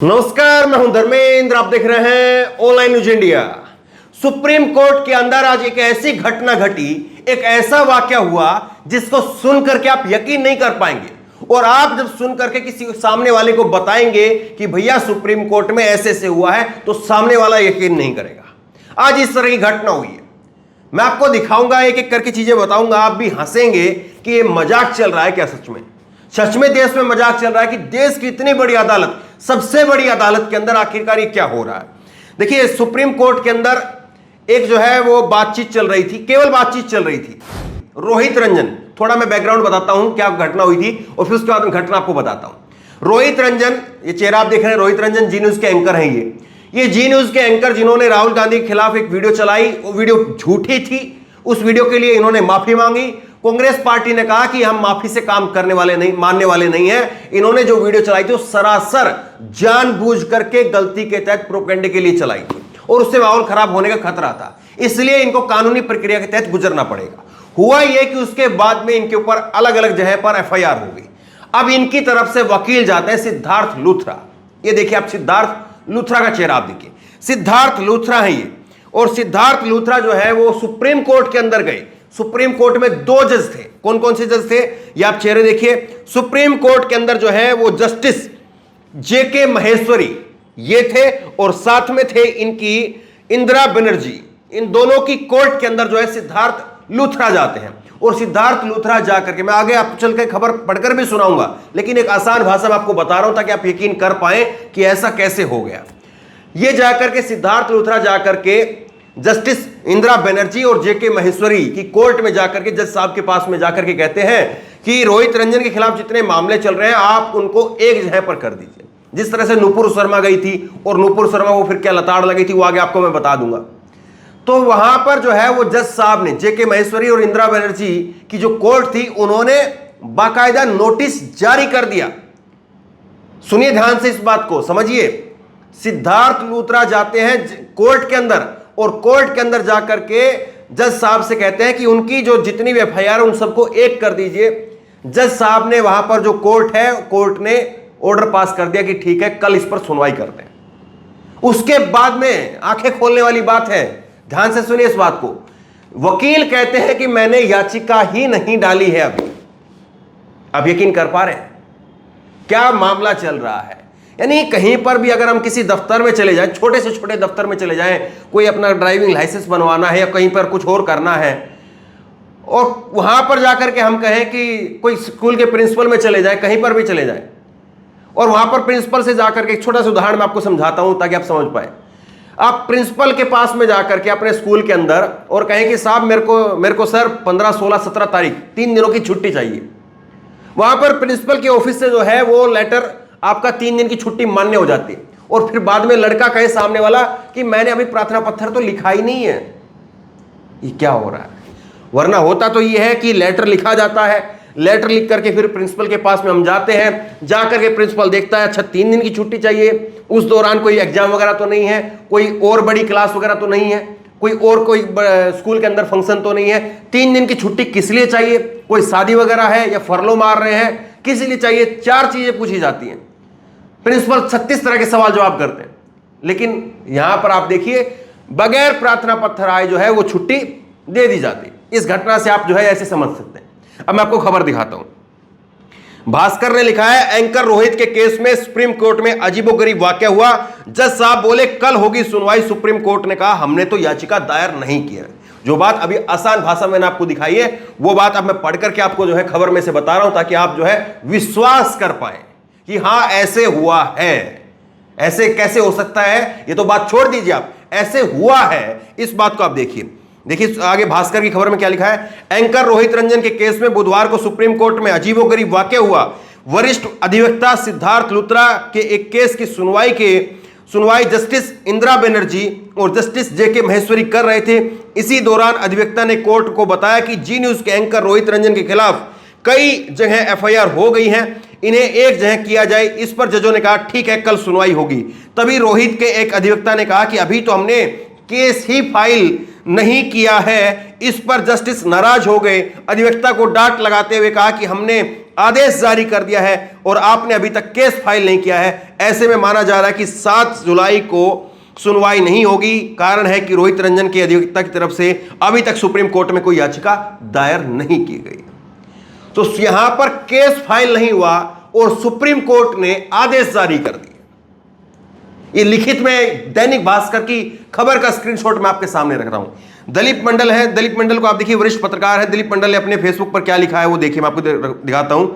नमस्कार, मैं हूं धर्मेंद्र। आप देख रहे हैं online news India. Supreme court के अंदर आज एक ऐसी घटना घटी, एक ऐसा वाकया हुआ जिसको सुन करके आप यकीन नहीं कर पाएंगे। और आप जब सुन करके किसी सामने वाले को बताएंगे कि भैया सुप्रीम कोर्ट में ऐसे ऐसे हुआ है, तो सामने वाला यकीन नहीं करेगा। आज इस तरह की घटना हुई है। मैं आपको दिखाऊंगा, एक एक करके चीजें बताऊंगा। आप भी हंसेंगे कि ये मजाक चल रहा है क्या। सच में देश में मजाक चल रहा है कि देश की इतनी बड़ी अदालत, सबसे बड़ी अदालत के अंदर आखिरकार ये क्या हो रहा है। देखिए, सुप्रीम कोर्ट के अंदर एक जो है वो बातचीत चल रही थी, केवल बातचीत चल रही थी। रोहित रंजन, थोड़ा मैं बैकग्राउंड बताता हूं क्या घटना हुई थी और फिर उसके बाद मैं घटना आपको बताता हूं। रोहित रंजन, ये चेहरा आप देख रहे हैं, रोहित रंजन जी न्यूज के एंकर हैं। ये जी न्यूज के एंकर जिन्होंने राहुल गांधी के खिलाफ एक वीडियो चलाई, वो वीडियो झूठी थी। उस वीडियो के लिए इन्होंने माफी मांगी। कांग्रेस पार्टी ने कहा कि हम माफी से काम करने वाले नहीं, मानने वाले नहीं है। इन्होंने जो वीडियो चलाई थी वो सरासर जानबूझ करके गलती के तहत प्रोपेगेंडे के लिए चलाई थी और उससे माहौल खराब होने का खतरा था, इसलिए इनको कानूनी प्रक्रिया के तहत गुजरना पड़ेगा। हुआ यह कि उसके बाद में इनके ऊपर अलग अलग जगह पर एफआईआर हो गई। अब इनकी तरफ से वकील जाते हैं सिद्धार्थ लूथरा। ये देखिए, आप सिद्धार्थ लूथरा का चेहरा आप देखिए, सिद्धार्थ लूथरा है ये। और सिद्धार्थ लूथरा जो है वो सुप्रीम कोर्ट के अंदर गए। सुप्रीम कोर्ट में दो जज थे। कौन कौन से जज थे, ये आप चेहरे देखिए। सुप्रीम कोर्ट के अंदर जो है वो जस्टिस जेके महेश्वरी ये थे और साथ में थे इनकी इंदिरा बनर्जी। इन दोनों की कोर्ट के अंदर जो है सिद्धार्थ लूथरा जाते हैं। और सिद्धार्थ लूथरा जाकर के, मैं आगे आपको चल के खबर पढ़कर भी सुनाऊंगा, लेकिन एक आसान भाषा में आपको बता रहा हूं ताकि आप यकीन कर पाए कि ऐसा कैसे हो गया। ये जाकर के सिद्धार्थ लूथरा जाकर के जस्टिस इंदिरा बनर्जी और जेके महेश्वरी की कोर्ट में जाकर के जज साहब के पास में जाकर के कहते हैं कि रोहित रंजन के खिलाफ जितने मामले चल रहे हैं आप उनको एक जगह पर कर दीजिए। जिस तरह से नुपुर शर्मा गई थी और नुपुर शर्मा को फिर क्या लताड़ लगी थी वो आगे आपको मैं बता दूंगा। तो वहां पर जो है वो जज साहब ने, जेके महेश्वरी और इंदिरा बनर्जी की जो कोर्ट थी, उन्होंने बाकायदा नोटिस जारी कर दिया। सुनिए ध्यान से, इस बात को समझिए। सिद्धार्थ लूथरा जाते हैं कोर्ट के अंदर और कोर्ट के अंदर जाकर के जज साहब से कहते हैं कि उनकी जो जितनी भी एफआईआर उन सबको एक कर दीजिए। जज साहब ने वहां पर जो कोर्ट है, कोर्ट ने ऑर्डर पास कर दिया कि ठीक है, कल इस पर सुनवाई करते हैं। उसके बाद में आंखें खोलने वाली बात है, ध्यान से सुनिए इस बात को। वकील कहते हैं कि मैंने याचिका ही नहीं डाली है अभी। अब यकीन कर पा रहे हैं क्या मामला चल रहा है। यानी कहीं पर भी अगर हम किसी दफ्तर में चले जाएं, छोटे से छोटे दफ्तर में चले जाएं, कोई अपना ड्राइविंग लाइसेंस बनवाना है या कहीं पर कुछ और करना है, और वहां पर जाकर के हम कहें कि कोई स्कूल के प्रिंसिपल में चले जाएं, कहीं पर भी चले जाएं, और वहां पर प्रिंसिपल से जाकर के, एक छोटा सा उदाहरण मैं आपको समझाता हूं ताकि आप समझ पाए। आप प्रिंसिपल के पास में जाकर के अपने स्कूल के अंदर और कहें कि साहब मेरे को सर 15, 16, 17 तारीख 3 दिनों की छुट्टी चाहिए। वहां पर प्रिंसिपल के ऑफिस से जो है वो लेटर, आपका 3 दिन की छुट्टी मान्य हो जाती है। और फिर बाद में लड़का कहे सामने वाला कि मैंने अभी प्रार्थना पत्र तो लिखा ही नहीं है। ये क्या हो रहा है। वरना होता तो ये है कि लेटर लिखा जाता है, लेटर लिख करके फिर प्रिंसिपल के पास में हम जाते हैं, जाकर के प्रिंसिपल देखता है अच्छा 3 दिन की छुट्टी चाहिए, उस दौरान कोई एग्जाम वगैरह तो नहीं है, कोई और बड़ी क्लास वगैरह तो नहीं है, कोई स्कूल के अंदर फंक्शन तो नहीं है। 3 दिन की छुट्टी किस लिए चाहिए, कोई शादी वगैरह है या फरलो मार रहे हैं, किस लिए चाहिए, 4 चीजें पूछी जाती हैं। प्रिंसिपल 36 तरह के सवाल जवाब करते हैं। लेकिन यहां पर आप देखिए, बगैर प्रार्थना पत्र आए जो है वो छुट्टी दे दी जाती। इस घटना से आप जो है ऐसे समझ सकते हैं। अब मैं आपको खबर दिखाता हूं। भास्कर ने लिखा है, एंकर रोहित के केस में सुप्रीम कोर्ट में अजीबोगरीब वाकया हुआ। जज साहब बोले कल होगी सुनवाई। सुप्रीम कोर्ट ने कहा हमने तो याचिका दायर नहीं की है। जो बात अभी आसान भाषा में मैंने आपको दिखाई है, वो बात अब मैं पढ़ करके आपको जो है खबर में से बता रहा हूं ताकि आप जो है विश्वास कर पाए कि हां ऐसे हुआ है। ऐसे कैसे हो सकता है, ये तो बात छोड़ दीजिए, आप ऐसे हुआ है इस बात को आप देखिए। देखिए आगे भास्कर की खबर में क्या लिखा है। एंकर रोहित रंजन के केस में बुधवार को सुप्रीम कोर्ट में अजीबोगरीब वाकया हुआ। वरिष्ठ अधिवक्ता सिद्धार्थ लूथरा के एक केस की सुनवाई जस्टिस इंदिरा बनर्जी और जस्टिस जेके महेश्वरी कर रहे थे। इसी दौरान अधिवक्ता ने कोर्ट को बताया कि जी न्यूज के एंकर रोहित रंजन के खिलाफ कई जगह एफआईआर हो गई हैं, इन्हें एक जगह किया जाए। इस पर जजों ने कहा ठीक है, कल सुनवाई होगी। तभी रोहित के एक अधिवक्ता ने कहा कि अभी तो हमने केस ही फाइल नहीं किया है। इस पर जस्टिस नाराज हो गए। अधिवक्ता को डांट लगाते हुए कहा कि हमने आदेश जारी कर दिया है और आपने अभी तक केस फाइल नहीं किया है। ऐसे में माना जा रहा है कि 7 जुलाई को सुनवाई नहीं होगी। कारण है कि रोहित रंजन के अधिवक्ता की तरफ से अभी तक सुप्रीम कोर्ट में कोई याचिका दायर नहीं की गई। तो यहां पर केस फाइल नहीं हुआ और सुप्रीम कोर्ट ने आदेश जारी कर दिया। ये लिखित में दैनिक भास्कर की खबर का स्क्रीनशॉट मैं आपके सामने रख रहा हूं। दलीप मंडल है, दलीप मंडल को आप देखिए, वरिष्ठ पत्रकार है। दलीप मंडल ने अपने फेसबुक पर क्या लिखा है वो देखिए, मैं आपको दिखाता हूं।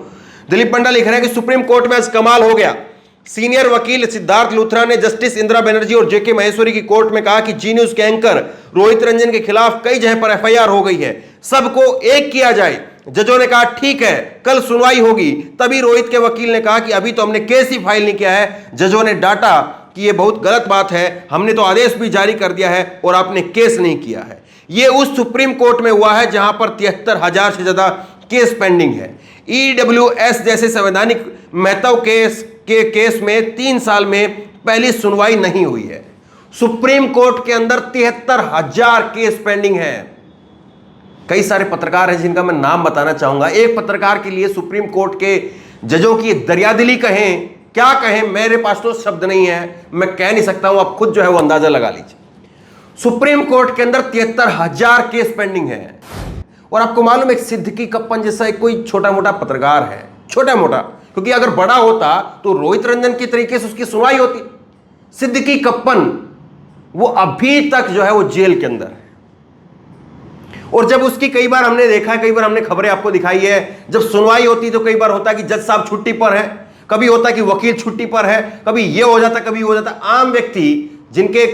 दलीप मंडल लिख रहे हैं कि सुप्रीम कोर्ट में आज कमाल हो गया। सीनियर वकील सिद्धार्थ लूथरा ने जस्टिस इंदिरा बनर्जी और जेके महेश्वरी की कोर्ट में कहा कि जी न्यूज के एंकर रोहित रंजन के खिलाफ कई जगह पर एफआईआर हो गई है, सबको एक किया जाए। जजों ने कहा ठीक है, कल सुनवाई होगी। तभी रोहित के वकील ने कहा कि अभी तो हमने केस ही फाइल नहीं किया है। जजों ने डांटा कि यह बहुत गलत बात है, हमने तो आदेश भी जारी कर दिया है और आपने केस नहीं किया है। यह उस सुप्रीम कोर्ट में हुआ है जहां पर 73,000 से ज्यादा केस पेंडिंग है। ईडब्ल्यूएस जैसे संवैधानिक महत्व के केस में 3 साल में पहली सुनवाई नहीं हुई है। सुप्रीम कोर्ट के अंदर 73,000 केस पेंडिंग है। कई सारे पत्रकार हैं जिनका मैं नाम बताना चाहूंगा। एक पत्रकार के लिए सुप्रीम कोर्ट के जजों की दरियादिली कहें, क्या कहें, मेरे पास तो शब्द नहीं है, मैं कह नहीं सकता हूं, आप खुद जो है वो अंदाजा लगा लीजिए। सुप्रीम कोर्ट के अंदर 73,000 केस पेंडिंग है। और आपको मालूम है सिद्दीकी कप्पन जैसा एक कोई छोटा मोटा पत्रकार है, छोटा मोटा, क्योंकि अगर बड़ा होता तो रोहित रंजन की तरीके से उसकी सुनवाई होती। सिद्दीकी कप्पन वो अभी तक जो है वो जेल के अंदर है। और जब उसकी कई बार हमने देखा, कई बार हमने खबरें आपको दिखाई है, जब सुनवाई होती तो कई बार होता है कि जज साहब छुट्टी पर है, कभी होता है कि वकील छुट्टी पर है, कभी ये हो जाता, कभी हो जाता। आम व्यक्ति जिनके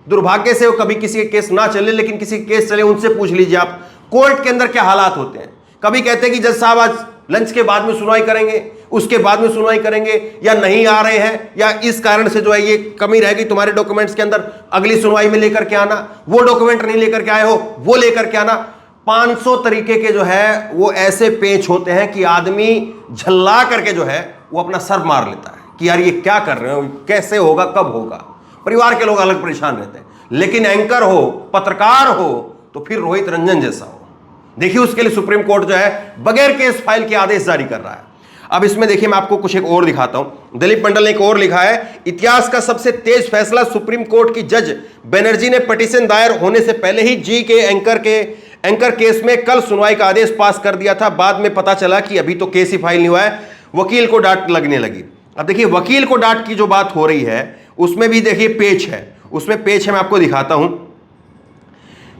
दुर्भाग्य से वो कभी किसी के केस ना चले लेकिन किसी के केस चले, उनसे पूछ लीजिए आप कोर्ट के अंदर क्या हालात होते हैं। कभी कहते हैं कि जज साहब आज लंच के बाद में सुनवाई करेंगे, उसके बाद में सुनवाई करेंगे, या नहीं आ रहे हैं, या इस कारण से जो है ये कमी रहेगी तुम्हारे डॉक्यूमेंट्स के अंदर, अगली सुनवाई में लेकर के आना, वो डॉक्यूमेंट नहीं लेकर के आए हो वो लेकर के आना। 500 तरीके के जो है वो ऐसे पेच होते हैं कि आदमी झल्ला करके जो है वो अपना सर मार लेता है कि यार ये क्या कर रहे हो, कैसे होगा, कब होगा। परिवार के लोग अलग परेशान रहते हैं, लेकिन एंकर हो, पत्रकार हो तो फिर रोहित रंजन जैसा हो। देखिए उसके लिए सुप्रीम कोर्ट जो है बगैर केस फाइल के आदेश जारी कर रहा है। अब इसमें देखिए मैं आपको कुछ एक और दिखाता हूं। दलीप मंडल ने एक और लिखा है, इतिहास का सबसे तेज फैसला, सुप्रीम कोर्ट की जज बनर्जी ने पिटीशन दायर होने से पहले ही जी के एंकर केस में कल सुनवाई का आदेश पास कर दिया था। बाद में पता चला कि अभी तो केस ही फाइल नहीं हुआ है। वकील को डांट लगने लगी। अब देखिए वकील को डांट की जो बात हो रही है उसमें भी देखिए पेच है, उसमें पेच है, मैं आपको दिखाता हूं।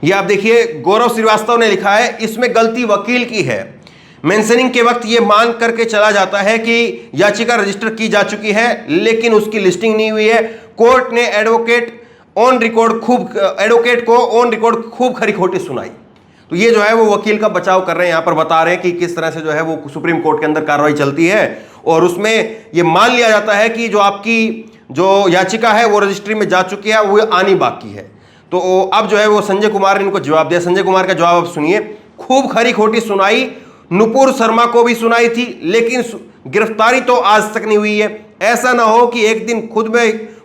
ये आप देखिए गौरव श्रीवास्तव ने लिखा है, इसमें गलती वकील की है। मेंशनिंग के वक्त यह मान करके चला जाता है कि याचिका रजिस्टर की जा चुकी है लेकिन उसकी लिस्टिंग नहीं हुई है। कोर्ट ने एडवोकेट को ऑन रिकॉर्ड खूब खरी खोटी सुनाई। तो ये जो है वो वकील का बचाव कर रहे हैं, यहां पर बता रहे हैं कि किस तरह से जो है वो सुप्रीम कोर्ट के अंदर कार्रवाई चलती है और उसमें ये मान लिया जाता है कि जो आपकी जो याचिका है वो रजिस्ट्री में जा चुकी है, वो आनी बाकी है। तो अब जो है वो संजय कुमार ने इनको जवाब दिया। संजय कुमार का जवाब अब सुनिए। खूब खरी खोटी सुनाई, नुपुर शर्मा को भी सुनाई थी लेकिन गिरफ्तारी तो आज तक नहीं हुई है। ऐसा ना हो कि एक दिन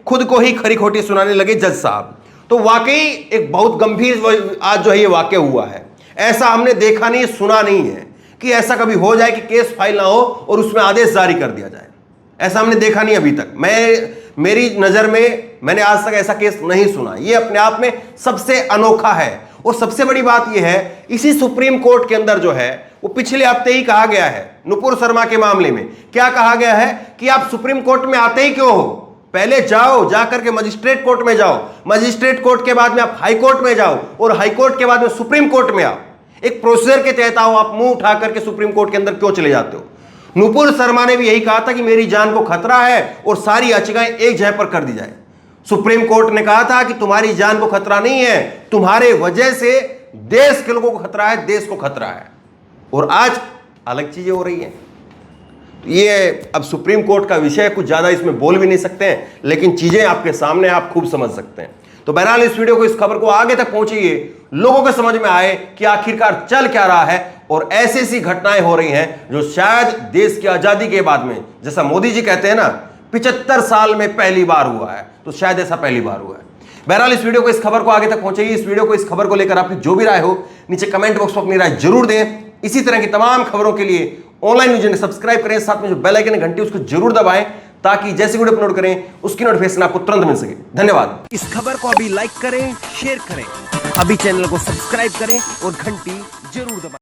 खुद को ही खरी खोटी सुनाने लगे जज साहब। तो वाकई एक बहुत गंभीर आज जो है ये वाकया हुआ है। ऐसा हमने देखा नहीं, सुना नहीं है कि ऐसा कभी हो जाए कि केस फाइल ना हो और उसमें आदेश जारी कर दिया जाए। ऐसा हमने देखा नहीं अभी तक। मेरी नजर में मैंने आज तक ऐसा केस नहीं सुना। ये अपने आप में सबसे अनोखा है। और सबसे बड़ी बात यह है, इसी सुप्रीम कोर्ट के अंदर जो है वो पिछले हफ्ते ही कहा गया है नुपुर शर्मा के मामले में। क्या कहा गया है कि आप सुप्रीम कोर्ट में आते ही क्यों हो, पहले जाओ, जाकर के मजिस्ट्रेट कोर्ट में जाओ, मजिस्ट्रेट कोर्ट के बाद में आप हाई कोर्ट में जाओ और हाई कोर्ट के बाद में सुप्रीम कोर्ट में आओ। एक प्रोसीजर के तहत आओ, आप मुंह उठा करके सुप्रीम कोर्ट के अंदर क्यों चले जाते हो। नुपुर शर्मा ने भी यही कहा था कि मेरी जान को खतरा है और सारी याचिकाएं एक जगह पर कर दी जाए। सुप्रीम कोर्ट ने कहा था कि तुम्हारी जान को खतरा नहीं है, तुम्हारे वजह से देश के लोगों को खतरा है, देश को खतरा है। और आज अलग चीजें हो रही हैं। ये अब सुप्रीम कोर्ट का विषय, कुछ ज्यादा इसमें बोल भी नहीं सकते हैं, लेकिन चीजें आपके सामने, आप खूब समझ सकते हैं। तो बहरहाल इस वीडियो को, इस खबर को आगे तक पहुंचाइए, लोगों को समझ में आए कि आखिरकार चल क्या रहा है। और ऐसी ऐसी घटनाएं हो रही हैं जो शायद देश की आजादी के बाद में, जैसा मोदी जी कहते हैं ना, 75 साल में पहली बार हुआ है, तो शायद ऐसा पहली बार हुआ है। बहरहाल इस वीडियो को, इस खबर को आगे तक पहुंचाइए। इस वीडियो को, इस खबर को लेकर आपकी जो भी राय हो नीचे कमेंट बॉक्स में अपनी राय जरूर दें। इसी तरह की तमाम खबरों के लिए ऑनलाइन न्यूज इंडिया सब्सक्राइब करें, साथ में जो बेल आइकन है घंटी उसको जरूर दबाएं ताकि जैसे वीडियो अपलोड करें उसकी नोटिफिकेशन आपको तुरंत मिल सके। धन्यवाद। इस खबर को अभी लाइक करें, शेयर करें, अभी चैनल को सब्सक्राइब करें और घंटी जरूर दबाएं।